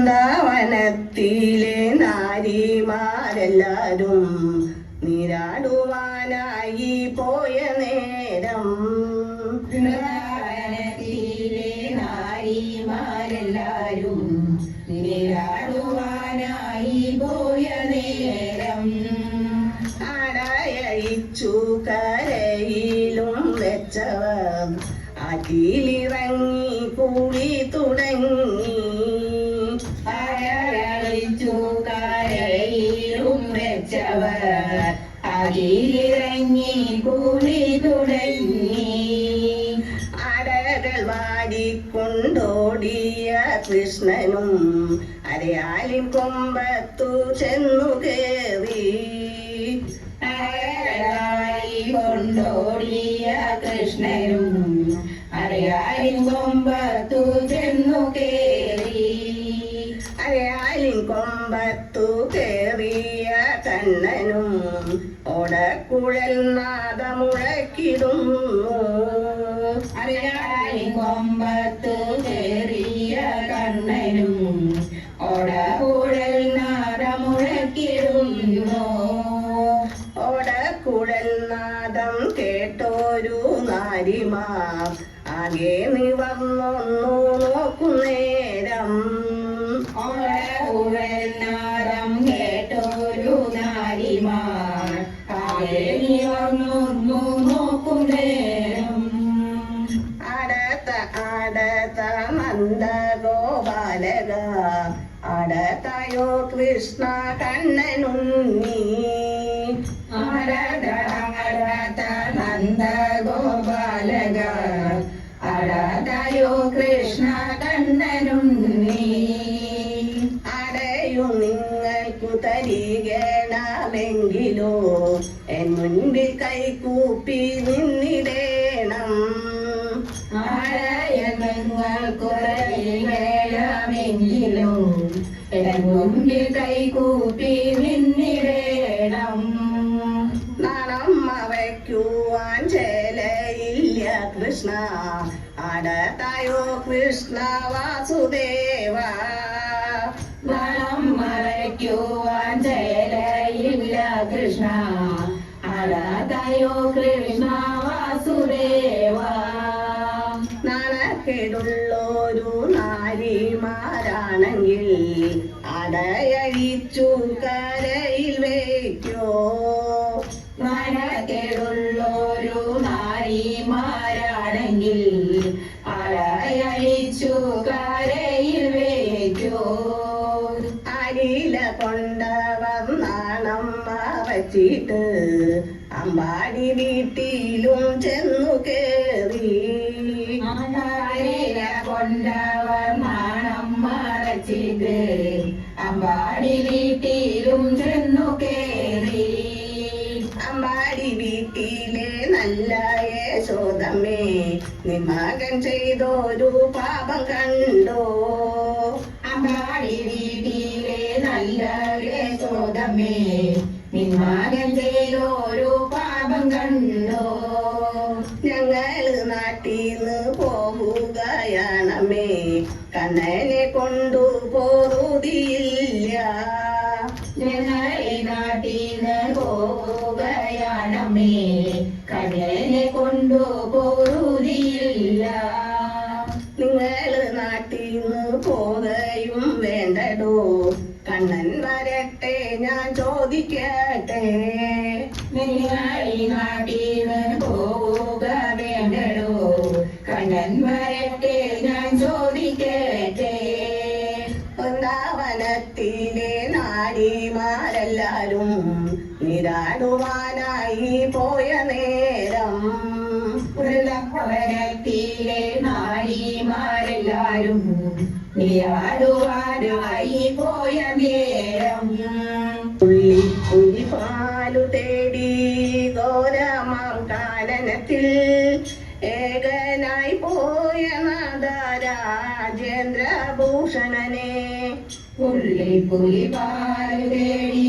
വൃന്ദാവനത്തിലെ നാരിമാരെല്ലാരും നീരാടുവാനായി പോയ നേരം വൃന്ദാവനത്തിലെ നാരിമാരെല്ലാരും നീരാടുവാനായി പോയ നേരം ആടയഴിച്ചു കരയിലും വെച്ചവർ ആറ്റിലിറങ്ങി കൂടി തുടങ്ങി. ആടയഴിച്ചു കരയിലും വെച്ചവർ ആറ്റിലിറങ്ങി കൂടി തുടങ്ങി. അടകൾ വാടിക്കൊണ്ടോടിയ കൃഷ്ണനും അരയാലിൻ കൊമ്പത്തു ചെന്നു കേറി. അരയാലിൻ കൊണ്ടോടിയ കൃഷ്ണനും അരയാലിൻ കൊമ്പത്തു ചെന്നു കേറി. അരയാലിൻ കൊമ്പത്തു കേറിയ കണ്ണനും ഓടക്കുഴൽ നാദമുഴക്കിടുന്നു. അരയാലിൻ കൊമ്പത്തു കേറിയ കണ്ണനും ഓടക്കുഴൽ നാദമുഴക്കിടുന്നു. ഓടക്കുഴൽ നാദം കേട്ടോരു നാരിമാർ ആകെ നിവർന്നൊന്നു നോക്കുന്നേരം ഓടക്കുഴൽ നാദം കേട്ടൊരു നാരിമാർ ആകെ നിവർന്നു നോക്കുന്നേരം അടുത്ത നന്ദഗോപാലക അടുത്തയോ കൃഷ്ണ കണ്ണനുണ്ണി. അടുത്ത നന്ദഗോപാലക അടുത്തയോ കൃഷ്ണ കണ്ണനുണ്ണി. അടയു നിങ്ങൾക്കു തരികണമെങ്കിലോ എൻ മുൻപിൽ കൈകൂപ്പി നിന്നിടേണം. അടയ നിങ്ങൾക്കു തരികണമെങ്കിലോ എൻ മുൻപിൽ കൈകൂപ്പി നിന്നിടേണം. നാണം അവയ്ക്കുവാൻ ചേലയില്ല കൃഷ്ണ അടുത്തയോ കൃഷ്ണ വാസുദേവ. നാണം മറയ്ക്കുവാൻ ചേലയില്ല കൃഷ്ണ അടുത്തയോ കൃഷ്ണ വാസുദേവ. നാണക്കേടുള്ളൊരു നാരിമാരാണെങ്കിൽ അടയഴിച്ചു കരയിൽ വയ്ക്കോ. നാണക്കേടുള്ളൊരു നാരിമാരാണെങ്കിൽ അടയഴിച്ചു കരയിൽ വയ്ക്കോ. അരില കൊണ്ടവർ നാണം വച്ചിട്ട് അമ്പാടി വീട്ടിലും ചെന്നു കേറി. അരില കൊണ്ടവർ നാണം മറച്ചിട്ട് അമ്പാടി വീട്ടിലും ചെന്നു കേറി. അമ്പാടി വീട്ടിലെ നല്ല യശോദമ്മേ നിൻ മകൻ ചെയ്തൊരു പാപം കണ്ടോ. അമ്പാടി വീട്ടിലെ നല്ല യശോദമ്മേ നിൻ മകൻ ചെയ്തൊരു പാപം കണ്ടോ. ഞങ്ങള് നാട്ടീന്ന് പോവുകയാണമ്മേ കണ്ണനെ കൊണ്ടു പോറുതിയില്ല. ഞങ്ങൾ നാട്ടീന്ന് പോവുകയാണമ്മേ കണ്ണനെ കൊണ്ടു പോരുതിയില്ല. നിങ്ങള് നാട്ടീന്ന് പോകയും വേണ്ടടോ കണ്ണൻ വരട്ടെ ഞാൻ ചോദിക്കട്ടെ. നിങ്ങൾ നാട്ടീന്ന് പോവുക വേണ്ടടോ കണ്ണൻ വരട്ടെ ഞാൻ ചോദിക്കട്ടെ. വൃന്ദാവനത്തിലെ നാരിമാരെല്ലാരും നീരാടുവാനായി പോയ നേരം വൃന്ദാവനത്തിലെ നാരിമാരെല്ലാരും നീരാടുവാനായി പോയ നേരം പുള്ളിക്കുരി പാലു തേടി ഘോരമാം കാനനത്തിൽ ഏകനായി പോയ നാദരാജേന്ദ്രഭൂഷണനെ. പുള്ളി പാലു തേടി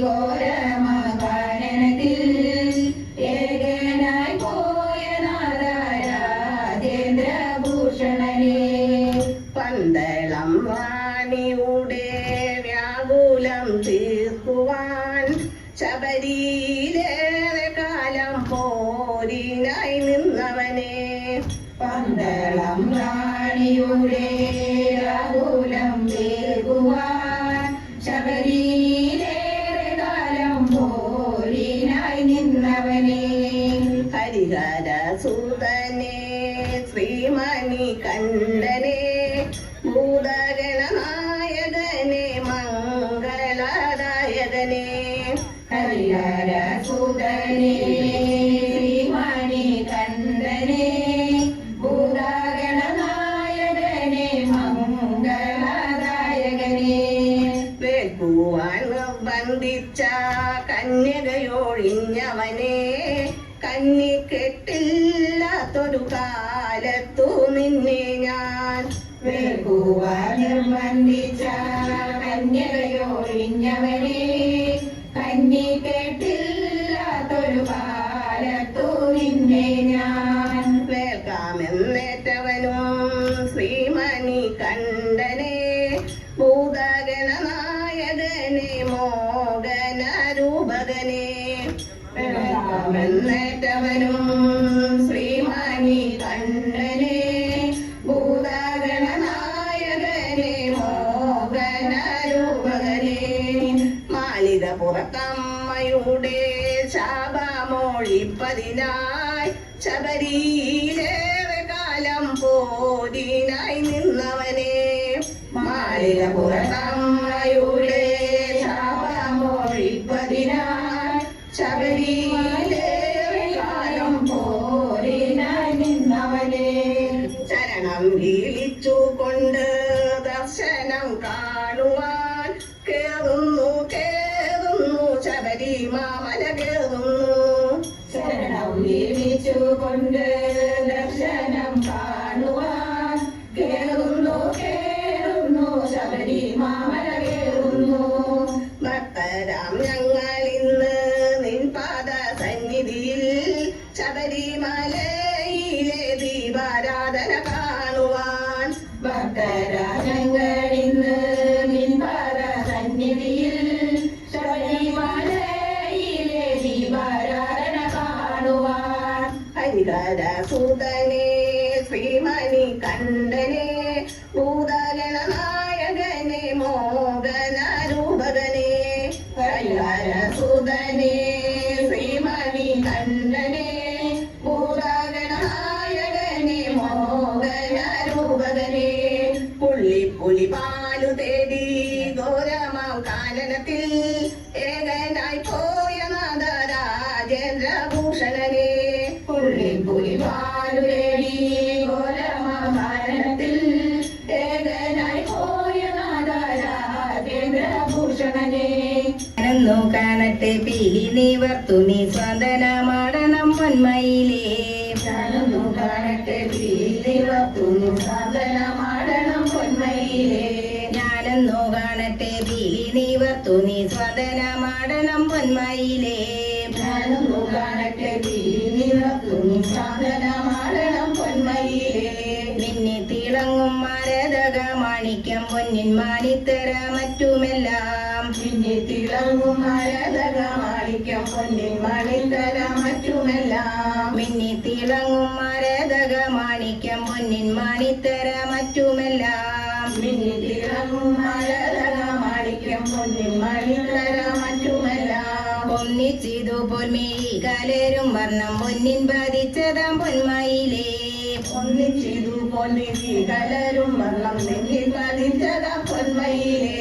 ഘോരമകാനനത്തിൽ ഏകനായി പോയ നാദരാജേന്ദ്രഭൂഷണനെ. പന്തളം വാണി ആകുലം തീർക്കുവാൻ ശബരിയിലേറെ കാലം പോരിനായി നിന്നവനെ പന്തളം റാണിയുടെ ആകുലം തീർക്കുവാൻ ശബരിയിലേറെ കാലം പോരിനായി നിന്നവനെ ഹരിഹര സൂതനെ ശ്രീമണി കണ്ഠനെ ഭൂതഗണനായകനെ മംഗളദായകനെ ഹരിഹര സുതനെ ശ്രീമണി കണ്ഠനെ ഭൂതഗണനായകനെ മംഗളദായകനെ വേൽക്കുവാൻ നിർബന്ധിച്ച കന്യകയൊഴിഞ്ഞവനെ കന്നിക്കെട്ടില്ലാത്തൊരു കാലത്തു നിന്നെ ഞാൻ വേൽക്കുവാൻ നിർബന്ധിച്ച കന്യകയൊഴിഞ്ഞവനെ കന്നി കേട്ടില്ലാത്തൊരു കാലത്തു നിന്നെ ഞാൻ വേൽക്കാമെന്നേറ്റവനും ശ്രീമണി കണ്ഠനെ ഭൂതഗണനായകനെ മോഹനരൂപകനെ വേൽക്കാമെന്നേറ്റവനും ശ്രീമണി കണ്ഠനെ ഭൂതഗണനായകനെ മോഹനരൂപകനെ മാളിക പുറത്തമ്മയുടെ ശാപമോഴിപ്പതിനായി ശബരിയിലേറെ കാലം പോരിനായി നിന്നവനെ മാളിക പുറത്തമ്മയുടെ ശാപമോഴിപ്പതിനായി ശബരിയിലേറെ കാലം പോരിനായി നിന്നവനെ ചരണം വീളിച്ചുകൊണ്ട് ദർശനം കാണുവാൻ കേറുന്നു ശബരിമാമല കേറുന്നു ശരണം വീഴിച്ചുകൊണ്ട് ദർശനം കാണുവാൻ കേറുന്നു ശബരിമാമല കേറുന്നു ഭക്തരാം ഞങ്ങളിന്ന് നിൻ പാദ സന്നിധിയിൽ ശബരിമലയിലെ ദീപാരാധന കാണുവാൻ ഭക്തരാജങ്ങളിന്ന് നിൻപാദ സന്നിധിയിൽ ശബരിമലയിലെ ദീപാരാധന കാണുവാൻ ഹരിഹര സൂതനെ ശ്രീമണി കണ്ഠനെ ഭൂതഗണനായകനെ മോഹനരൂപകനെ ഹരിഹര സൂതനെ ശ്രീമണി കണ്ഠനെ ഭൂതഗണനായകനെ മോഹനരൂപകനെ പുള്ളി പാലു തേടി ഘോരമാം കാനനത്തിൽ ഏകനായി പോയ നാഥ രാജേന്ദ്രഭൂഷണനെ പുള്ളി പാലുതേടി ഘോരമാനത്തിൽ ഏകനായി പോയ നാഥ രാജേന്ദ്രഭൂഷണനെ ന്നു കാണട്ടെ പീലി നിവർത്തുനി സ്വന്തനമാടണം പൊന്മയിലേ ഞാനൊന്നു കാണട്ടെ പീലിവർത്തുന്നു സാധനമാടണം പൊന്മയിലേ ഞാനെന്നു കാണട്ടെ പീലി നിവർത്തുനി സ്വന്തനമാടണം പൊന്മയിലേ ഞാനൊന്നു കാണട്ടെ പീലിവർത്തുന്നു സാധനമാടണം പൊന്മയിലേ മിന്നി തിളങ്ങും മരതക മാണിക്യം പൊന്നിൻ മാണിത്തര മറ്റുമെല്ലാം പിന്നെ തിളങ്ങും മരതക മാണിക്യം പൊന്നിൻ മണിത്തര മറ്റുമെല്ലാം മിന്നി തിളങ്ങും മരതക മാണിക്യം പൊന്നിൻ മാണിത്തര മറ്റുമെല്ലാം പിന്നെ തിളങ്ങും മരതക മാണിക്യം പൊന്നിൻ മണിത്തര മറ്റുമെല്ലാം ഒന്നിച്ചിതു പൊന്മിഴി കലരും വർണ്ണം പൊന്നിൻ പതിച്ചതാം പൊന്മയിലേ ഒന്നിച്ചിതു പൊന്നിരി കലരും വെള്ളം നെല്ലിൽ പതിച്ചത പൊന്മയിലേ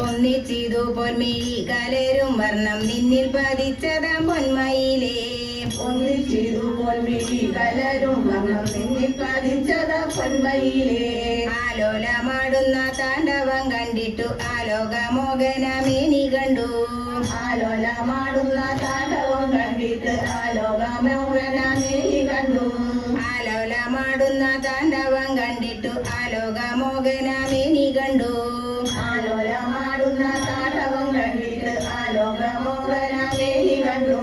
ഒന്നിച്ചിതു പൊന്മിഴി കലരും വർണ്ണം നിന്നിൽ പതിച്ചതാം പൊന്മയിലേ ഒന്നിച്ചിതു പൊന്മിരി കലരും വെള്ളം നെല്ലിൽ പതിച്ചത പൊന്മയിലേ ആലോലമാടുന്ന താണ്ഡവം കണ്ടിട്ടു ആലോകമോഹനമേനി കണ്ടു ആലോലമാടുന്ന താണ്ഡവം കണ്ടിട്ട് ആലോകമോഹനമേനി കണ്ടു ആലോലമാടുന്ന താണ്ഡവം കണ്ടിട്ടു ആലോകമോഹനമേനി കണ്ടു ആലോലമാടുന്ന താണ്ഡവം കണ്ടിട്ട് ആലോകമോഹനമേനി കണ്ടു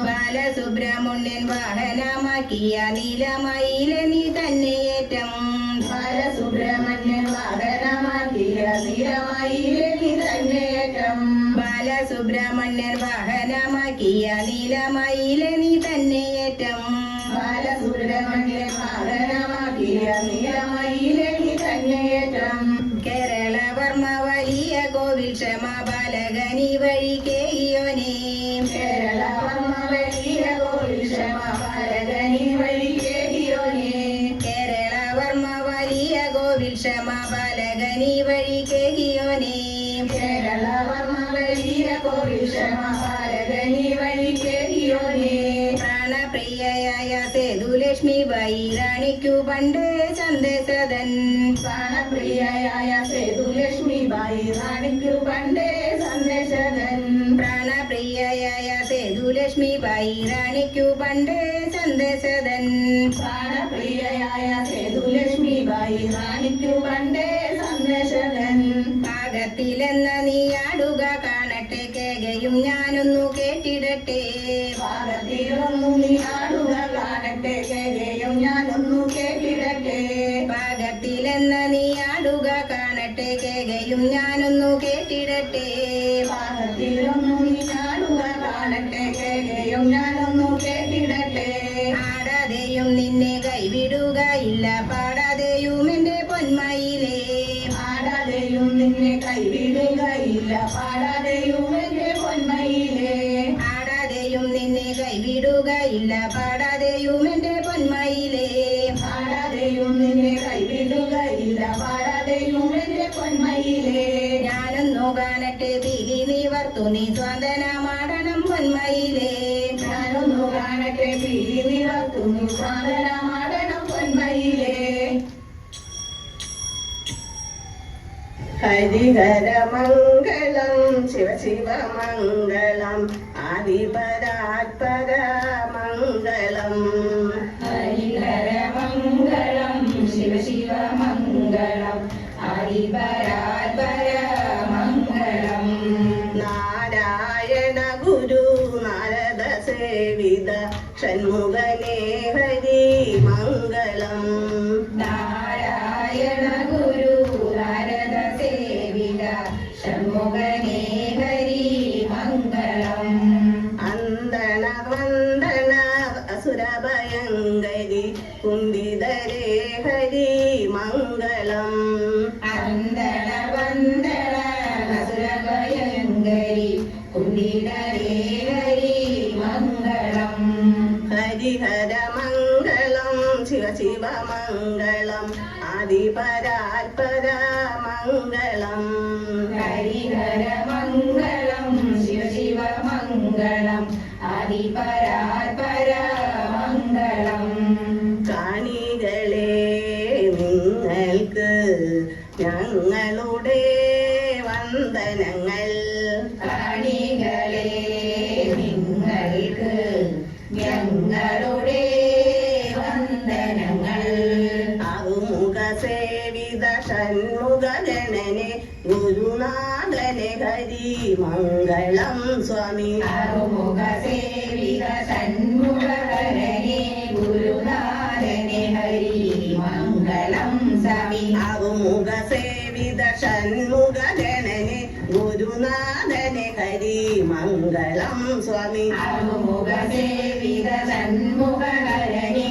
ബാലസുബ്രഹ്മണ്യൻ വാഹനമാക്കിയ നീലമയിലെ നീ തന്നെയേറ്റം ബാലസുബ്രഹ്മണ്യൻ വാഹനമാക്കിയ നീലമയിലെ നീ തന്നെയേറ്റം ബാലസുബ്രഹ്മണ്യൻ വാഹനമാക്കിയ നീലമയിലെ നീ തന്നെയേറ്റം ബാലസുബ്രഹ്മണ്യൻ വാഹനമാക്കിയ നീലമയിലെ നീ തന്നെയേറ്റം കേരളവർമ്മ വലിയ കോവിൽ ക്ഷമ ബാലകനി വഴി കേയോനേ കേരളവർമ്മ വലിയ കോവിൽ ക്ഷമ ബാലകനി വഴി കേയോനേ കേരളവർമ്മ വലിയ കോവിൽ ക്ഷമ ബാലകനി വഴി കേയോനേ കേരളവർമ്മ വലിയ കോവിൽ ക്ഷമ ബാലകനി വഴി കേയോനേ പ്രാണപ്രിയയായ സേതുലക്ഷ്മിബായി റാണിക്കു പണ്ട് സന്ദേശതൻ പ്രാണപ്രിയയായ സേതുലക്ഷ്മിബായി റാണിക്കു പണ്ടേ സന്ദേശകൻ പ്രാണപ്രിയയായ സേതുലക്ഷ്മിബായി റാണിക്കു പണ്ട് സന്ദേശതൻ പ്രാണപ്രിയയായ സേതുലക്ഷ്മിബായി റാണിക്കു പണ്ടേ സന്ദേശകൻ പാകത്തിലെന്ന നീയാടുക കാണട്ടെ കേകയും ഞാനൊന്നു കേട്ടിടട്ടെ ഭാഗത്തിലൊന്നു നീ ആടുക കാണട്ടെ കേകയും ഞാനൊന്നു കേട്ടിടട്ടെ പാകത്തിലെന്ന നീയാടുക കാണട്ടെ കേകയും ഞാനൊന്നു കേട്ടിടട്ടെ ഭാഗത്തിലൊന്നു നീ ആടുക കാണട്ടെ കേകയും ഞാനൊന്നു കേട്ടിടട്ടെ ആടാതെയും നിന്നെ കൈവിടുകയില്ല പാടാതെയും എന്റെ പൊന്മയിലേ ആടാതെയും നിന്നെ കൈവിടുകയില്ല പാടാതെയും എന്റെ പൊന്മയിലേ ആടാതെയും നിന്നെ കൈവിടുകയില്ല പാടാതെയും എന്റെ പൊന്മയിലേ പാടാതെയും നിന്നെ കൈവിടുകയില്ല പാടാതെയും എന്റെ പൊന്മയിലേ ഞാനൊന്നു കാണട്ടെ തിരി നിവർത്തുനീ സ്വാതനമാടണം പൊന്മയിലേ ഞാനൊന്നു കാണട്ടെ പിരി നിവർത്തുന്നു സാധനമാടണം പൊന്മയിലേ ഹരിഹരമംഗളം ശിവശിവമംഗളം ആദിപരാത്പരമംഗളം ഹരിഹരമംഗളം ശിവശിവമംഗളം ആദിപരാത്പരമംഗളം നാരായണ ഗുരു നാരദ സേവിത ഷൺമുഖനേ ഹരി മംഗളം നാരായണ ഗുരു നാരദ സേവിത ഷൺമുഖനേ ഹരി മംഗളം അന്തണ വന്ദന അസുരഭയങ്കരി കുന്ദിതരേ ഹരി മംഗളം അന്തണ വന്ദന അസുരഭയങ്കരി കുണ്ടിടരേ ഹരി മംഗളം ഹരിഹരമംഗളം ശിവശിവമംഗളം ആദിപരാത്പരമംഗളം ഹരിഹരമംഗളം ശിവശിവമംഗളം ആദിപരാത്പരമംഗളം കാണികളെ നിങ്ങൾക്ക് ഞങ്ങളുടെ വന്ദനങ്ങൾ കാണികളെ നിങ്ങൾക്ക് ഞങ്ങളുടെ വന്ദനങ്ങൾ അറുമുഖ സേവിത ഷൺമുഖ ഗണനെ ഗുരുനാഥനെ ഹരി മംഗളം സ്വാമി അറുമുഖ സേവിത ഷൺമുഖകരനെ ഗുരുനാഥനെ ഹരി മംഗളം സ്വാമി അറുമുഖ സേവിത ഷൺമുഖ ഗണനെ ഗുരുനാഥനെ ഹരി മംഗളം സ്വാമി അറുമുഖ സേവിത ഷൺമുഖകരനെ